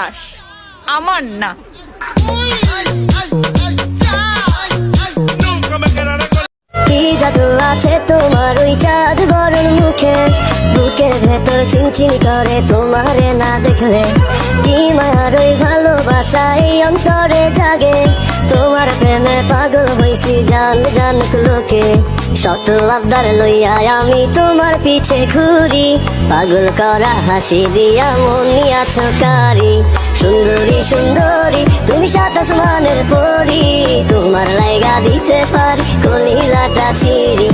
Crush, আমার না। কি জাদু আছে তোমার ওই চাঁদ বরণ মুখে, বুকের ভেতর চিনচিন করে তোমারে না দেখলে। কি মায়ার ওই ভালোবাসা এই অন্তরে জাগে, তোমার প্রেমে পাগল হইছি জান জান লোকে। শত আবদার লইয়া আমি তোমার পিছে ঘুরি, পাগল করা হাসি দিয়া মন নিয়াছো কারি। সুন্দরী সুন্দরী তুমি সাত আসমানের পরি, তোমার লাইগা দিতে পারি কলিজাটা ছিঁড়ি।